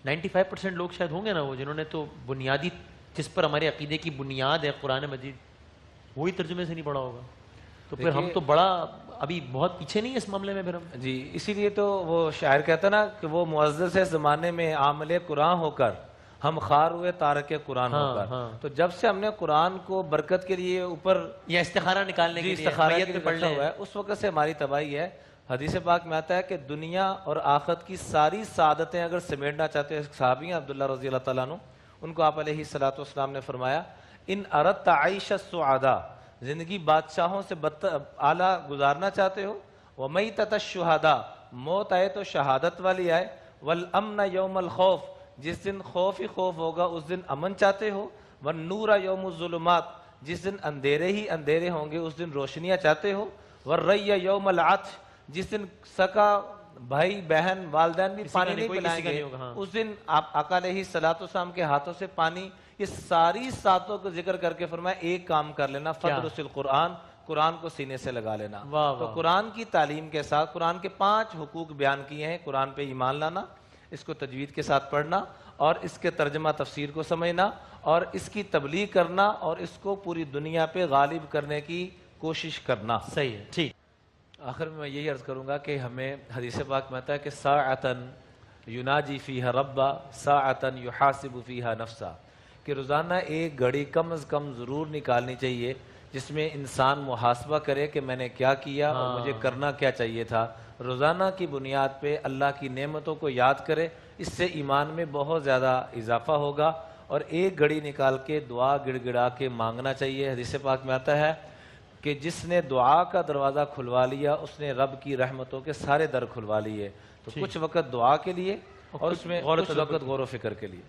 95% لوگ شاید ہوں گے نا وہ جنہوں نے تو بنیادی جس پر ہمارے عقیدے کی بنیاد ہے قرآن مجید وہی ترجمے سے نہیں پڑھا ہوگا، تو پھر ہم تو بڑا ابھی بہت پیچھے نہیں ہے اس معاملے میں پھر ہم. جی اسی لیے تو وہ شاعر کہتا نا کہ وہ معزز ہے زمانے میں عامل قرآن ہو کر ہم خار ہوئے تارک قرآن ہو کر. تو جب سے ہم نے قرآن کو برکت کے لیے اوپر یا استخارہ نکالنے کے لیے استخارہ کے پڑھنا ہوا ہے اس وقت سے ہماری تباہی ہے. حدیث پاک میں آتا ہے کہ دنیا اور آخرت کی ساری سعادتیں اگر سمیٹنا چاہتے ہیں صحابی ہیں عبداللہ رضی اللہ تعالیٰ عنہ ان کو آپ علیہ الصلوۃ والسلام نے فرمایا ان اردت عیش السعداء زندگی بادشاہوں سے اعلیٰ گزارنا چاہتے ہو ومیتۃ الشہداء موت آئے تو شہادت والی آئے والامن یوم الخوف جس دن خوف ہی خوف ہوگا اس دن امن چاہتے ہو والنور یوم الظلمات جس دن اندھیرے ہی اندھیرے ہوں گے اس دن روشنیاں چاہتے ہو والری یوم العطش جس دن سکا بھائی بہن والدین بھی پانی نہیں پلائیں گے اس دن آپ آقا علیہ الصلوۃ والسلام کے ہاتھوں سے پانی. یہ ساری ساتوں کو ذکر کر کے فرمایا ایک کام کر لینا فدرس القرآن قرآن کو سینے سے لگا لینا. تو قرآن کی تعلیم کے ساتھ قرآن کے 5 حقوق بیان کیے ہیں. قرآن پہ ایمان لانا، اس کو تجوید کے ساتھ پڑھنا اور اس کے ترجمہ تفسیر کو سمجھنا اور اس کی تبلیغ کرنا اور اس کو پوری دنیا پہ غالب کرنے کی کوشش کرنا. صحیح ہے. ٹھیک. آخر میں یہ عرض کروں گا کہ ہمیں حدیث پاک میں آتا ہے کہ ساعتن یناجی فیہا ربا ساعتن یحاسب فیہا نفسا کہ روزانہ ایک گھڑی کم از کم ضرور نکالنی چاہیے جس میں انسان محاسبہ کرے کہ میں نے کیا کیا اور مجھے کرنا کیا چاہیے تھا. روزانہ کی بنیاد پہ اللہ کی نعمتوں کو یاد کرے، اس سے ایمان میں بہت زیادہ اضافہ ہوگا. اور ایک گھڑی نکال کے دعا گڑ گڑا کے مانگنا چاہیے. حدیث پاک میں آتا ہے کہ جس نے دعا کا دروازہ کھلوا لیا اس نے رب کی رحمتوں کے سارے در کھلوا لیے. تو کچھ وقت دعا کے لیے اور اس میں کچھ وقت غور و فکر کے لیے.